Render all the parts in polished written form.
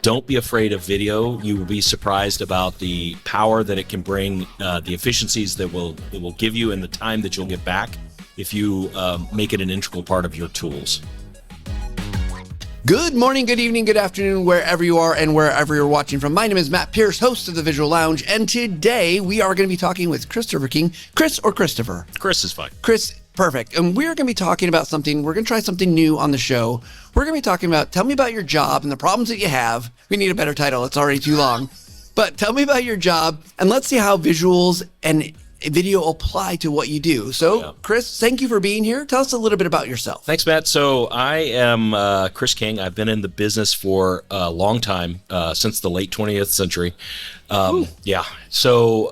Don't be afraid of video. You will be surprised about the power that it can bring, the efficiencies that it will give you, and the time that you'll get back if you make it an integral part of your tools. Good morning, good evening, good afternoon, wherever you are and wherever you're watching from. My name is Matt Pierce, host of the Visual Lounge, and today we are going to be talking with Christopher King. Chris or Christopher? Chris is fine. Chris, perfect. And we're going to be talking about something. We're going to try something new on the show. We're going to be talking about, tell me about your job and the problems that you have. We need a better title. It's already too long. But tell me about your job, and let's see how visuals and video apply to what you do. So, Chris, thank you for being here. Tell us a little bit about yourself. Thanks, Matt. So I am Chris King. I've been in the business for a long time, since the late 20th century. So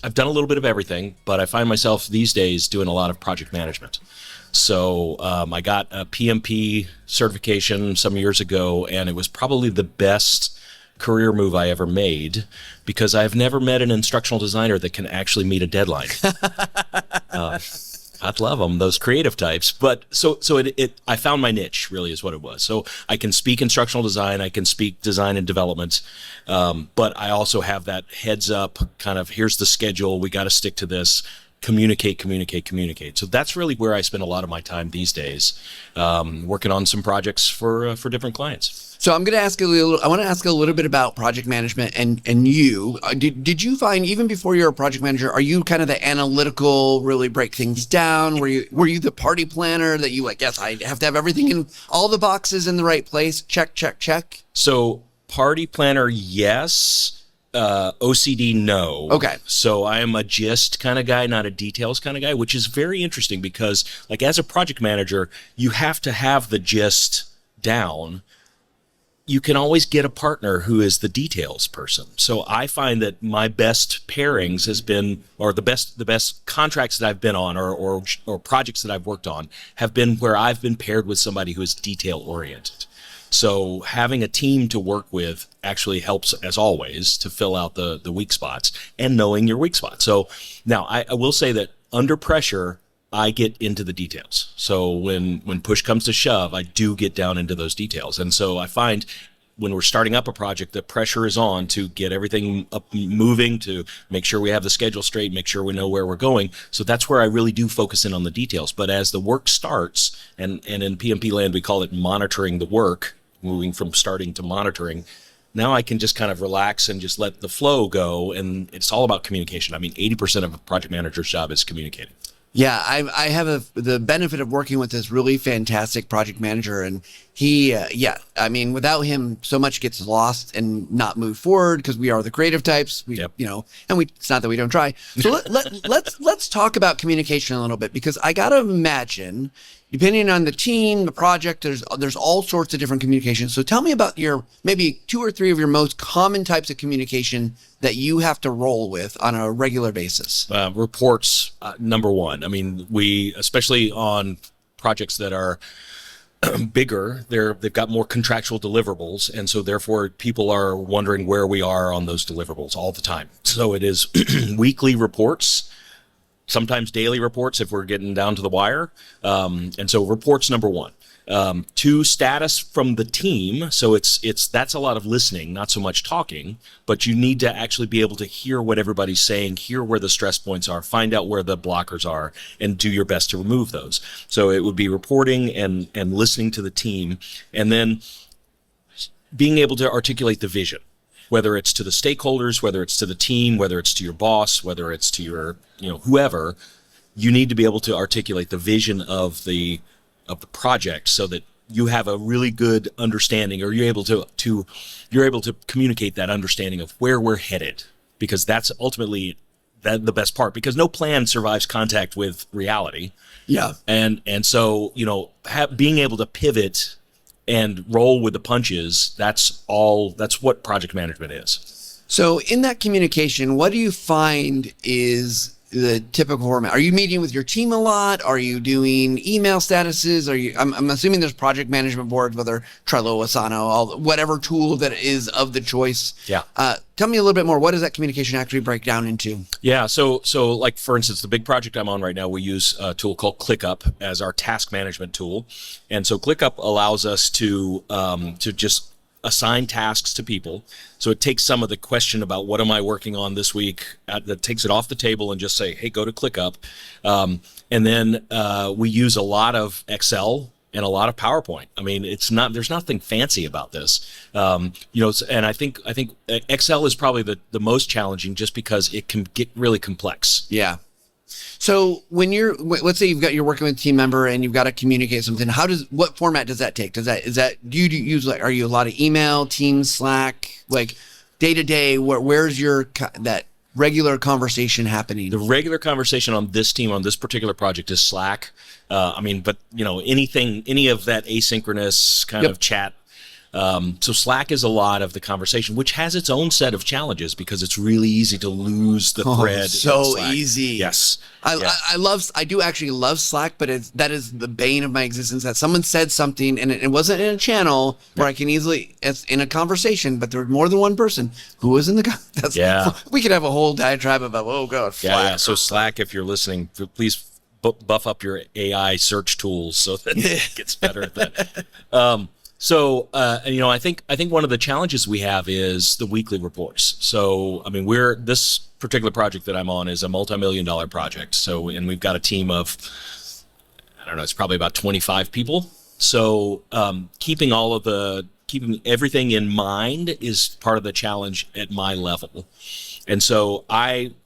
I've done a little bit of everything, but I find myself these days doing a lot of project management. So I got a PMP certification some years ago, and it was probably the best career move I ever made, because I've never met an instructional designer that can actually meet a deadline. I'd love them, those creative types. But so I found my niche, really, is what it was. So I can speak instructional design, I can speak design and development, but I also have that heads up kind of, here's the schedule, we got to stick to this. Communicate. So that's really where I spend a lot of my time these days, working on some projects for different clients. So I'm going to ask I want to ask a little bit about project management and you. Did you find, even before you're a project manager, are you kind of the analytical, really break things down? Were you the party planner that you yes, I have to have everything in all the boxes in the right place? Check. So party planner, yes. OCD, no. Okay. So I am a gist kind of guy, not a details kind of guy, which is very interesting because, like, as a project manager, you have to have the gist down. You can always get a partner who is the details person. So I find that my best pairings has been, or the best contracts that I've been on, or projects that I've worked on, have been where I've been paired with somebody who is detail oriented. So having a team to work with actually helps, as always, to fill out the weak spots, and knowing your weak spots. So now I will say that under pressure, I get into the details. So when push comes to shove, I do get down into those details. And so I find when we're starting up a project, the pressure is on to get everything up moving, to make sure we have the schedule straight, make sure we know where we're going. So that's where I really do focus in on the details. But as the work starts, and in PMP land, we call it monitoring the work, moving from starting to monitoring, now I can just kind of relax and just let the flow go. And it's all about communication. I mean, 80% of a project manager's job is communicating. Yeah, I have the benefit of working with this really fantastic project manager, and he, I mean, without him, so much gets lost and not move forward because we are the creative types, and it's not that we don't try. So let's talk about communication a little bit, because I got to imagine, depending on the team, the project, there's all sorts of different communications. So tell me about your maybe 2 or 3 of your most common types of communication that you have to roll with on a regular basis. Reports, number one. I mean, we, especially on projects that are bigger, they've got more contractual deliverables, and so therefore people are wondering where we are on those deliverables all the time. So it is weekly reports, sometimes daily reports if we're getting down to the wire. And so reports, number one. 2, status from the team. So that's a lot of listening, not so much talking, but you need to actually be able to hear what everybody's saying, hear where the stress points are, find out where the blockers are, and do your best to remove those. So it would be reporting and listening to the team, and then being able to articulate the vision, whether it's to the stakeholders, whether it's to the team, whether it's to your boss, whether it's to your, whoever. You need to be able to articulate the vision of the project so that you have a really good understanding, or you're able to communicate that understanding of where we're headed, because that's ultimately the best part, because no plan survives contact with reality. Yeah. And so, being able to pivot and roll with the punches, that's what project management is. So in that communication, what do you find is the typical format? Are you meeting with your team a lot? Are you doing email statuses? I'm assuming there's project management boards, whether Trello, Asana, whatever tool that is of the choice. Yeah. Tell me a little bit more. What does that communication actually break down into? Yeah. So like, for instance, the big project I'm on right now, we use a tool called ClickUp as our task management tool. And so ClickUp allows us to just assign tasks to people. So it takes some of the question about what am I working on this week, that takes it off the table and just say, hey, go to ClickUp. And then we use a lot of Excel and a lot of PowerPoint. I mean, there's nothing fancy about this. And I think Excel is probably the most challenging, just because it can get really complex. Yeah. So when let's say you're working with a team member and you've got to communicate something, what format does that take? Do you use, like, are you a lot of email, Teams, Slack, like day to day? Where's that regular conversation happening? The regular conversation on this team, on this particular project, is Slack. But any of that asynchronous kind of chat. So Slack is a lot of the conversation, which has its own set of challenges because it's really easy to lose the thread. So easy. Yes. I do actually love Slack, but that is the bane of my existence, that someone said something and it wasn't in a channel where I can easily, it's in a conversation, but there was more than one person who was in the, we could have a whole diatribe about, oh God, Slack. Yeah. So Slack, if you're listening, please buff up your AI search tools so that it gets better at that. I think one of the challenges we have is the weekly reports. So, I mean, this particular project that I'm on is a multi-million-dollar project. So, and we've got a team of, I don't know, it's probably about 25 people. So, keeping everything in mind is part of the challenge at my level. And so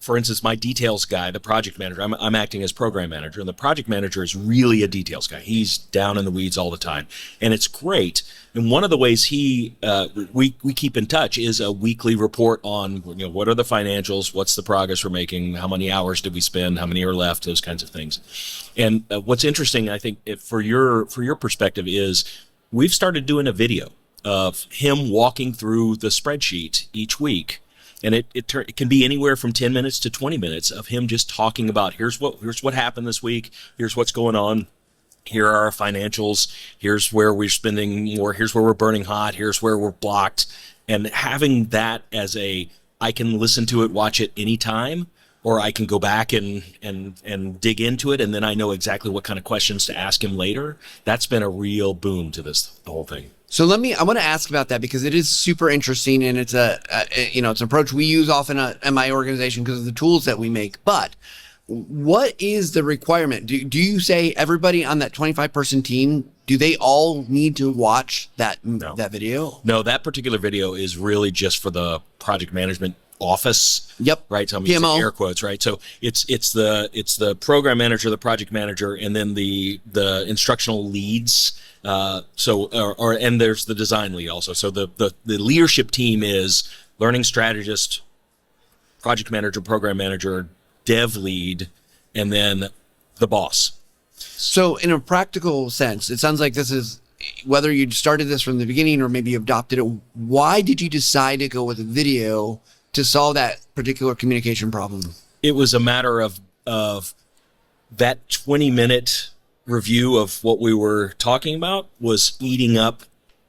for instance, my details guy, the project manager, I'm acting as program manager, and the project manager is really a details guy. He's down in the weeds all the time, and it's great. And one of the ways we keep in touch is a weekly report on, what are the financials, what's the progress we're making, how many hours did we spend, how many are left, those kinds of things. And what's interesting, I think, for your perspective, is we've started doing a video of him walking through the spreadsheet each week. And it can be anywhere from 10 minutes to 20 minutes of him just talking about, here's what happened this week, here's what's going on, here are our financials, here's where we're spending more, here's where we're burning hot, here's where we're blocked. And having that as I can listen to it, watch it anytime, or I can go back and dig into it, and then I know exactly what kind of questions to ask him later. That's been a real boon to the whole thing. So I want to ask about that because it is super interesting, and it's it's an approach we use often in my organization because of the tools that we make. But what is the requirement? Do you say everybody on that 25-person team, do they all need to watch that video? No, that particular video is really just for the project management office. Yep. Right. So I'm using air quotes. Right. So it's the program manager, the project manager, and then the instructional leads. And there's the design lead also. So the leadership team is learning strategist, project manager, program manager, dev lead, and then the boss. So in a practical sense, it sounds like this is, whether you started this from the beginning or maybe you adopted it, why did you decide to go with a video to solve that particular communication problem? It was a matter of that 20-minute review of what we were talking about was eating up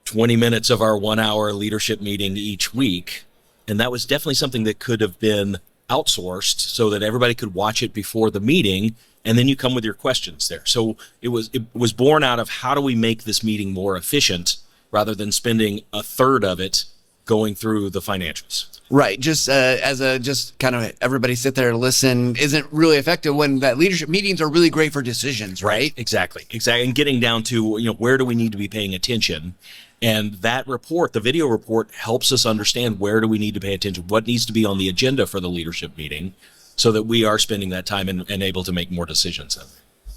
20 minutes of our 1-hour leadership meeting each week. And that was definitely something that could have been outsourced so that everybody could watch it before the meeting, and then you come with your questions there. So it was born out of, how do we make this meeting more efficient rather than spending a third of it going through the financials. Right. Just just kind of everybody sit there and listen isn't really effective when that leadership meetings are really great for decisions, right? Exactly. And getting down to, where do we need to be paying attention? And that report, the video report, helps us understand where do we need to pay attention, what needs to be on the agenda for the leadership meeting, so that we are spending that time and able to make more decisions.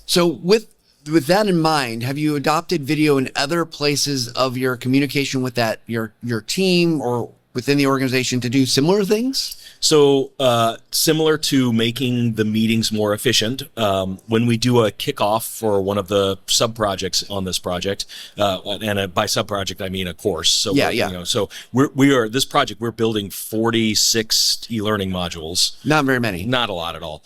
So with that in mind, have you adopted video in other places of your communication with your team or within the organization to do similar things? So similar to making the meetings more efficient, when we do a kickoff for one of the sub-projects on this project, and by sub-project, I mean a course. So so this project, we're building 46 e-learning modules. Not very many. Not a lot at all.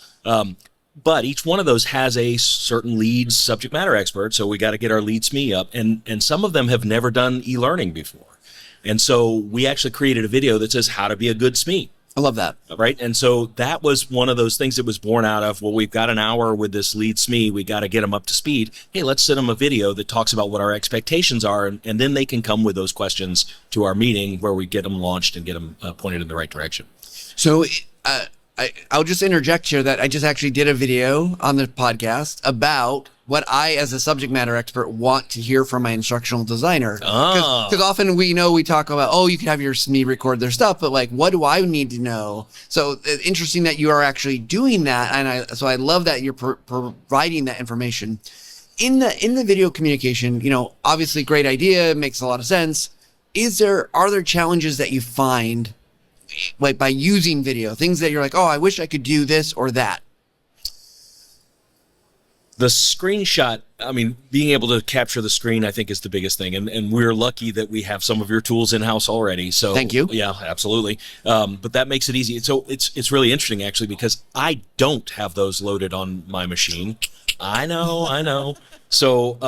But each one of those has a certain lead subject matter expert. So we got to get our lead SME up, and some of them have never done e-learning before. And so we actually created a video that says how to be a good SME. I love that. Right. And so that was one of those things that was born out of, well, we've got an hour with this lead SME. We got to get them up to speed. Hey, let's send them a video that talks about what our expectations are. And then they can come with those questions to our meeting where we get them launched and get them pointed in the right direction. So I'll just interject here that I just actually did a video on the podcast about what I, as a subject matter expert, want to hear from my instructional designer. Because often we talk about, oh, you can have your SME record their stuff, but like, what do I need to know? So interesting that you are actually doing that. And so I love that you're providing that information. In the video communication, obviously great idea, makes a lot of sense. Are there challenges that you find like by using video, things that you're like, oh, I wish I could do this or that? The screenshot, I mean, being able to capture the screen, I think, is the biggest thing. And we're lucky that we have some of your tools in-house already. So thank you. Yeah, absolutely. But that makes it easy. So it's really interesting, actually, because I don't have those loaded on my machine. I know. So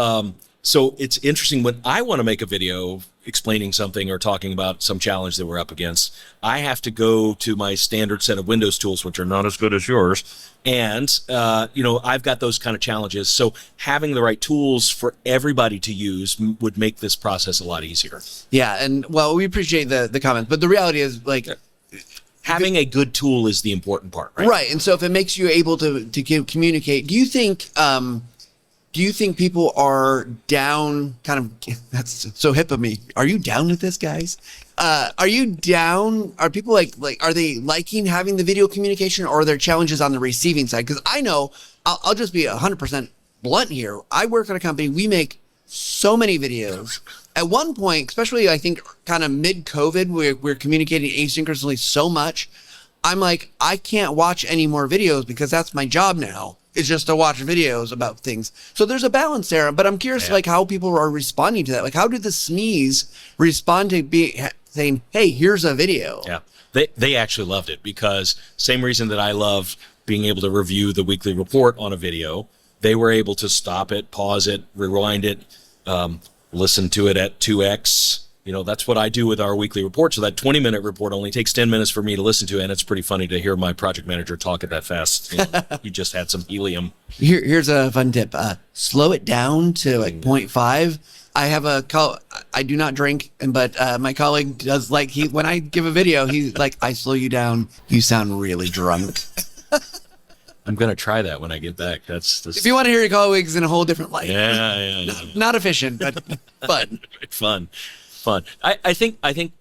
it's interesting when I want to make a video explaining something or talking about some challenge that we're up against, I have to go to my standard set of Windows tools, which are not as good as yours. And, I've got those kind of challenges. So having the right tools for everybody to use would make this process a lot easier. Yeah. And well, we appreciate the comments, but the reality is like, having a good tool is the important part, right? Right. And so if it makes you able to communicate, do you think people are down that's so hip of me. Are you down with this, guys? Are you down? Are people like, are they liking having the video communication, or are there challenges on the receiving side? Because I know, I'll just be 100% blunt here. I work at a company. We make so many videos. At one point, especially I think kind of mid-COVID, we're communicating asynchronously so much. I'm like, I can't watch any more videos because that's my job now. It's just to watch videos about things. So there's a balance there, but I'm curious, like, how people are responding to that. Like, how did the SMEs respond to saying, hey, here's a video? Yeah, they actually loved it, because same reason that I love being able to review the weekly report on a video, they were able to stop it, pause it, rewind it, listen to it at 2x. That's what I do with our weekly report. So that 20-minute report only takes 10 minutes for me to listen to. And it's pretty funny to hear my project manager talk at that fast. He just had some helium. Here's a fun tip. Slow it down to like 0.5. I have I do not drink, but my colleague does, like, when I give a video, he's like, I slow you down. You sound really drunk. I'm going to try that when I get back. That's if you want to hear your colleagues in a whole different light. Yeah. Not efficient, but fun. Fun. I think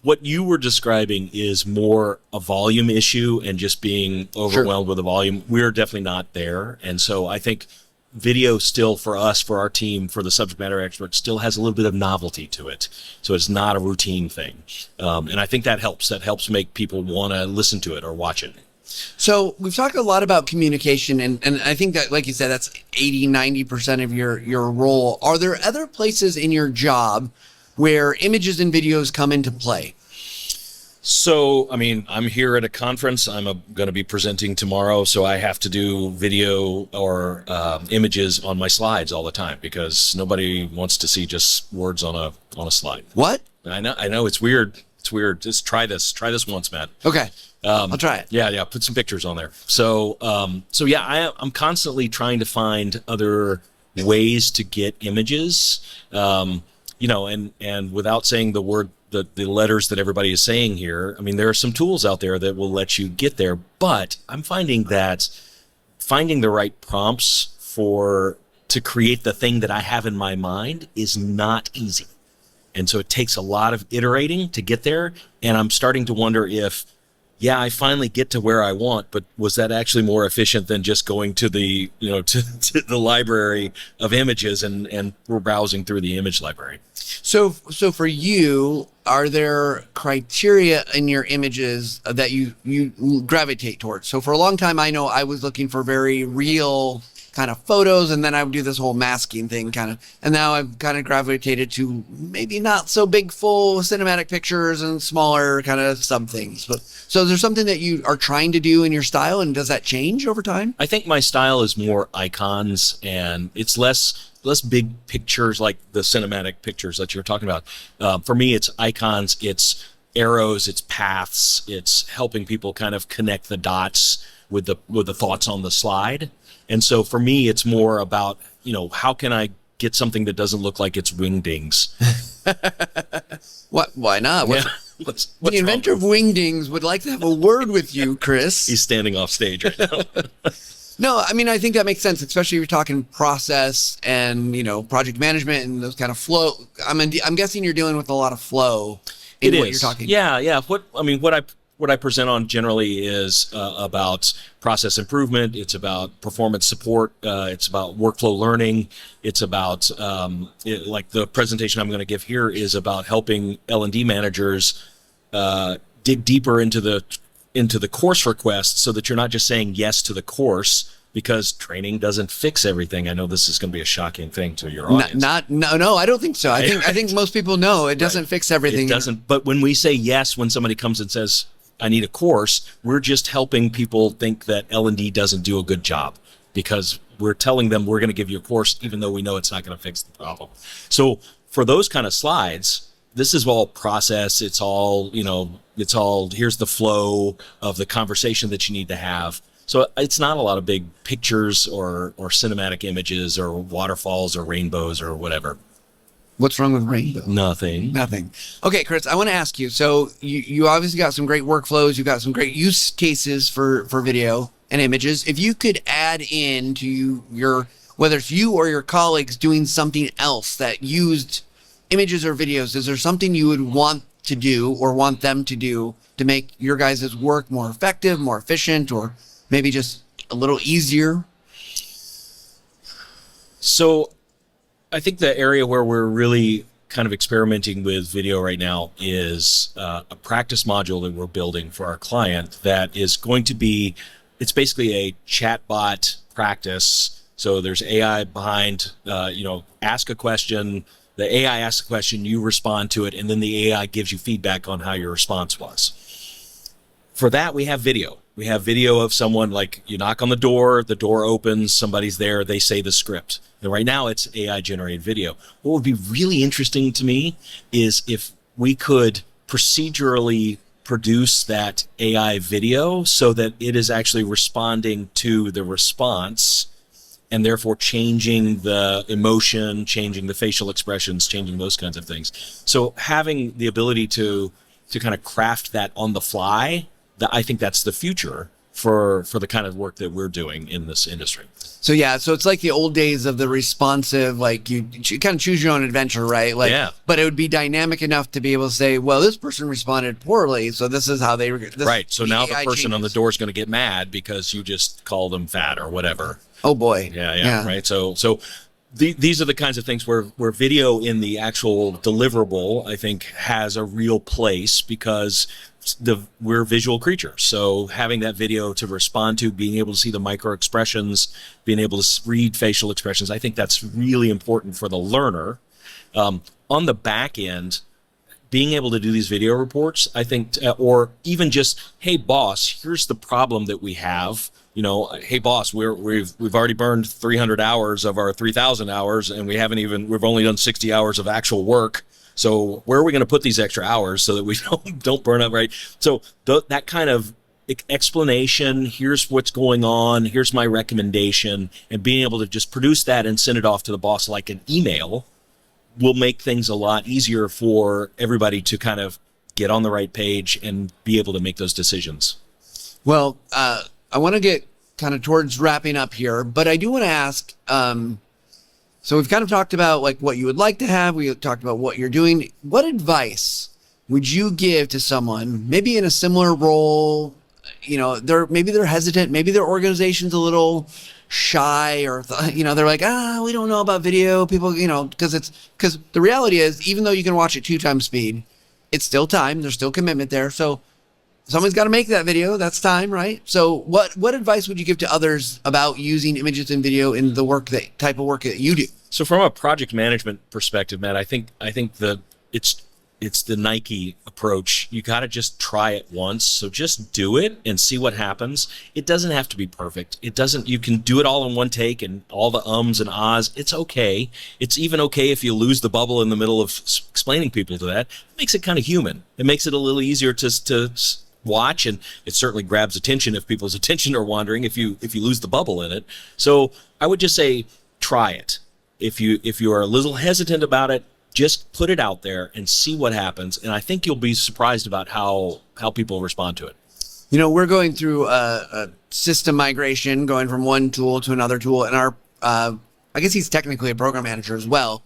what you were describing is more a volume issue and just being overwhelmed with the volume. We're definitely not there. And so I think video still, for us, for our team, for the subject matter expert, still has a little bit of novelty to it. So it's not a routine thing. And I think that helps. That helps make people want to listen to it or watch it. So we've talked a lot about communication, and I think that, like you said, that's 80-90% of your role. Are there other places in your job where images and videos come into play? So, I mean, I'm here at a conference. I'm going to be presenting tomorrow, so I have to do video or images on my slides all the time, because nobody wants to see just words on a slide. What? I know it's weird. It's weird. Just try this. Try this once, Matt. Okay. I'll try it. Yeah. Put some pictures on there. So yeah, I'm constantly trying to find other ways to get images. And without saying the word, the letters that everybody is saying here, I mean, there are some tools out there that will let you get there, but I'm finding that finding the right prompts to create the thing that I have in my mind is not easy. And so it takes a lot of iterating to get there. And I'm starting to wonder if, I finally get to where I want, but was that actually more efficient than just going to the, to the library of images and we're browsing through the image library? So for you, are there criteria in your images that you gravitate towards? So for a long time, I know I was looking for very real kind of photos, and then I would do this whole masking thing and now I've kind of gravitated to maybe not so big, full cinematic pictures and smaller kind of sub things. But so is there something that you are trying to do in your style, and does that change over time? I think my style is more icons, and it's less big pictures like the cinematic pictures that you're talking about. For me, it's icons. It's arrows, it's paths, it's helping people kind of connect the dots with the thoughts on the slide. And so for me, it's more about, how can I get something that doesn't look like it's wingdings? What? Why not? Yeah. What's What's the inventor of wingdings would like to have a word with you, Chris. He's standing off stage right now. No, I mean, I think that makes sense, especially if you're talking process and, project management and those kind of flow. I'm guessing you're dealing with a lot of flow in what you're talking. Yeah. What I present on generally is about process improvement. It's about performance support. It's about workflow learning. It's about like the presentation I'm going to give here is about helping L&D managers dig deeper into the course request, so that you're not just saying yes to the course, because training doesn't fix everything. I know this is going to be a shocking thing to your audience. No, I don't think so. I think most people know it doesn't fix everything. It doesn't. But when we say yes, when somebody comes and says, I need a course, we're just helping people think that L&D doesn't do a good job, because we're telling them we're going to give you a course, even though we know it's not going to fix the problem. So for those kind of slides, this is all process. It's all, here's the flow of the conversation that you need to have. So it's not a lot of big pictures or cinematic images or waterfalls or rainbows or whatever. What's wrong with rainbow? Nothing. Okay, Chris, I want to ask you. So you obviously got some great workflows. You've got some great use cases for video and images. If you could add in to whether it's you or your colleagues doing something else that used images or videos, is there something you would want to do or want them to do to make your guys' work more effective, more efficient, or maybe just a little easier? So I think the area where we're really kind of experimenting with video right now is a practice module that we're building for our client that is going to be, it's basically a chatbot practice. So there's AI behind, ask a question, the AI asks a question, you respond to it, and then the AI gives you feedback on how your response was. For that, we have video. We have video of someone, like you knock on the door opens, somebody's there, they say the script. And right now it's AI generated video. What would be really interesting to me is if we could procedurally produce that AI video so that it is actually responding to the response, and therefore changing the emotion, changing the facial expressions, changing those kinds of things. So having the ability to kind of craft that on the fly, I think that's the future for the kind of work that we're doing in this industry. So it's like the old days of the responsive, like you kind of choose your own adventure, right? Like, yeah. But it would be dynamic enough to be able to say, well, this person responded poorly, so this is how they... Right, so now the person on the door is going to get mad because you just called them fat or whatever. Oh boy. Yeah. Right. So these are the kinds of things where video in the actual deliverable, I think, has a real place, because we're visual creatures. So having that video to respond to, being able to see the micro expressions, being able to read facial expressions, I think that's really important for the learner. On the back end, being able to do these video reports, I think, or even just, hey boss, here's the problem that we have. Hey boss, we've already burned 300 hours of our 3,000 hours, and we've only done 60 hours of actual work. So where are we going to put these extra hours so that we don't burn up, right? So that kind of explanation, here's what's going on, here's my recommendation, and being able to just produce that and send it off to the boss like an email will make things a lot easier for everybody to kind of get on the right page and be able to make those decisions. Well, I want to get kind of towards wrapping up here, but I do want to ask, so we've kind of talked about like what you would like to have. We talked about what you're doing. What advice would you give to someone maybe in a similar role? Maybe they're hesitant, maybe their organization's a little shy, or they're like, we don't know about video. People, because the reality is, even though you can watch at 2x speed, it's still time. There's still commitment there. So someone's got to make that video. That's time, right? So what advice would you give to others about using images and video in the type of work that you do? So from a project management perspective, Matt, I think that it's it's the Nike approach. You got to just try it once. So just do it and see what happens. It doesn't have to be perfect. You can do it all in one take and all the ums and ahs. It's okay. It's even okay if you lose the bubble in the middle of explaining people to that. It makes it kind of human. It makes it a little easier to watch, and it certainly grabs attention if people's attention are wandering if you lose the bubble in it. So I would just say try it. If you are a little hesitant about it, just put it out there and see what happens. And I think you'll be surprised about how people respond to it. You know, we're going through a system migration, going from one tool to another tool. And I guess he's technically a program manager as well,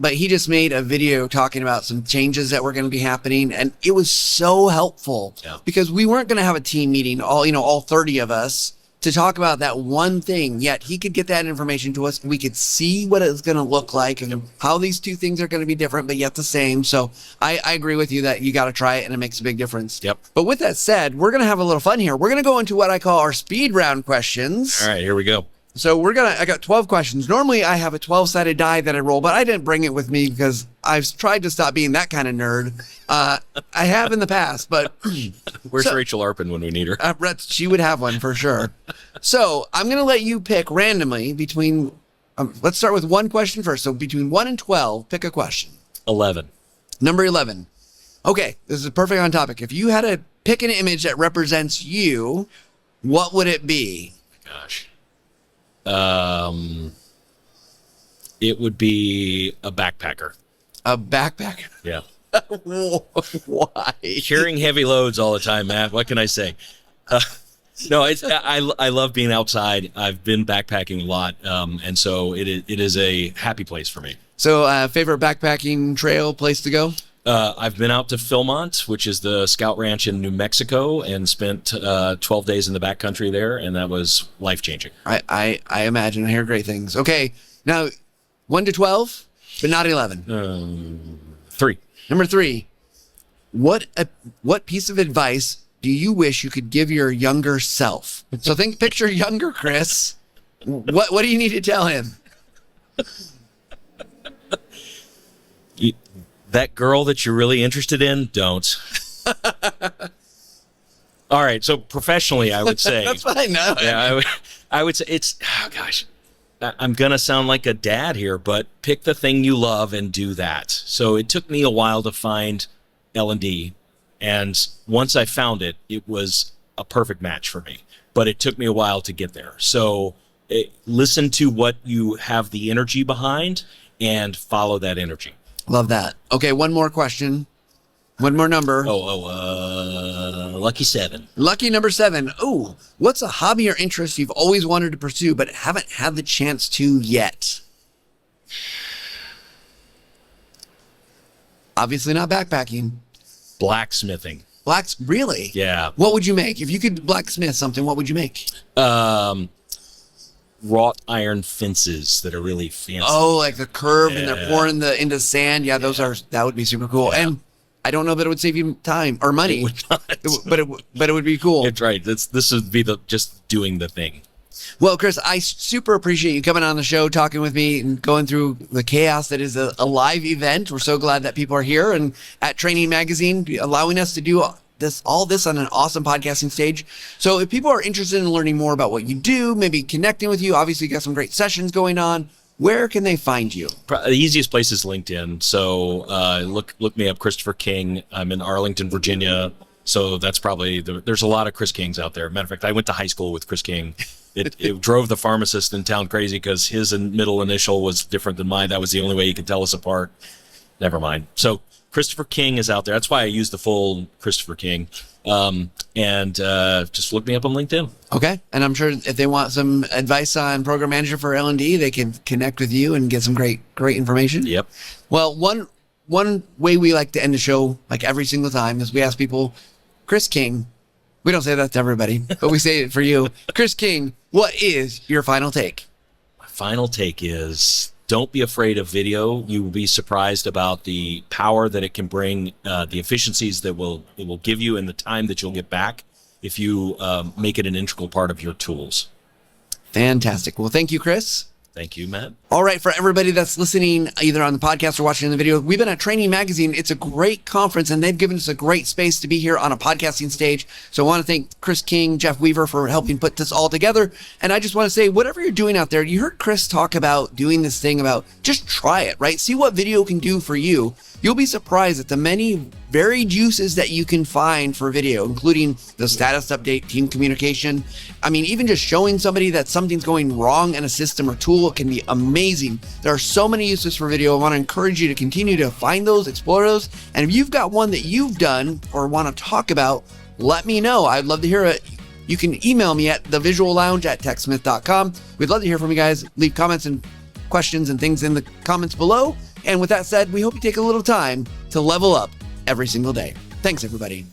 but he just made a video talking about some changes that were going to be happening. And it was so helpful because we weren't going to have a team meeting, all 30 of us, to talk about that one thing, yet he could get that information to us. We could see what it's going to look like and how these two things are going to be different, but yet the same. So I agree with you that you got to try it and it makes a big difference. Yep. But with that said, we're going to have a little fun here. We're going to go into what I call our speed round questions. All right, here we go. So I got 12 questions. Normally I have a 12-sided die that I roll, but I didn't bring it with me because I've tried to stop being that kind of nerd. I have in the past, but where's Rachel Arpin when we need her? She would have one for sure. So I'm going to let you pick randomly between, let's start with one question first. So between 1 and 12, pick a question. 11. Number 11. Okay, this is perfect on topic. If you had to pick an image that represents you, what would it be? Gosh. It would be a backpacker. A backpacker? Yeah. Why? Carrying heavy loads all the time, Matt. What can I say? No, I love being outside. I've been backpacking a lot, and so it is a happy place for me. So, favorite backpacking trail place to go? I've been out to Philmont, which is the Scout Ranch in New Mexico, and spent 12 days in the backcountry there, and that was life-changing. I imagine. I hear great things. Okay, now 1 to 12, but not 11. 3. Number 3. What piece of advice do you wish you could give your younger self? So picture younger Chris. What do you need to tell him? That girl that you're really interested in, don't. All right. So professionally, I would say. That's fine. No. Yeah, I would say it's, oh gosh, I'm going to sound like a dad here, but pick the thing you love and do that. So it took me a while to find L&D. And once I found it, it was a perfect match for me. But it took me a while to get there. So listen to what you have the energy behind and follow that energy. Love that. Okay, one more question. One more number. Lucky 7. Lucky number 7. Oh, what's a hobby or interest you've always wanted to pursue but haven't had the chance to yet? Obviously not backpacking. Blacksmithing. Really? Yeah. What would you make? If you could blacksmith something, what would you make? Wrought iron fences that are really fancy. Oh, like the curve and they're pouring into sand. Yeah, that would be super cool. Yeah. And I don't know that it would save you time or money. It would not. But it would be cool. That's right. This would be just doing the thing. Well, Chris, I super appreciate you coming on the show, talking with me and going through the chaos that is a live event. We're so glad that people are here and at Training Magazine, allowing us to do all this on an awesome podcasting stage. So if people are interested in learning more about what you do, maybe connecting with you, obviously you got some great sessions going on. Where can they find you? The easiest place is LinkedIn. So look me up, Christopher King. I'm in Arlington, Virginia. So that's probably there's a lot of Chris Kings out there. Matter of fact, I went to high school with Chris King. It drove the pharmacist in town crazy because his middle initial was different than mine. That was the only way he could tell us apart. Never mind. So Christopher King is out there. That's why I use the full Christopher King. And just look me up on LinkedIn. Okay. And I'm sure if they want some advice on program manager for L&D, they can connect with you and get some great information. Yep. Well, one way we like to end the show, like every single time, is we ask people, Chris King, we don't say that to everybody, but we say it for you. Chris King, what is your final take? My final take is, don't be afraid of video. You will be surprised about the power that it can bring, the efficiencies that it will give you, and the time that you'll get back if you make it an integral part of your tools. Fantastic. Well, thank you, Chris. Thank you, Matt. All right, for everybody that's listening either on the podcast or watching the video, we've been at Training Magazine. It's a great conference, and they've given us a great space to be here on a podcasting stage. So I want to thank Chris King, Jeff Weaver for helping put this all together. And I just want to say, whatever you're doing out there, you heard Chris talk about doing this thing about just try it, right? See what video can do for you. You'll be surprised at the many varied uses that you can find for video, including the status update, team communication. I mean, even just showing somebody that something's going wrong in a system or tool can be amazing. There are so many uses for video. I want to encourage you to continue to find those, explore those. And if you've got one that you've done or want to talk about, let me know. I'd love to hear it. You can email me at thevisuallounge@techsmith.com. We'd love to hear from you guys. Leave comments and questions and things in the comments below. And with that said, we hope you take a little time to level up every single day. Thanks, everybody.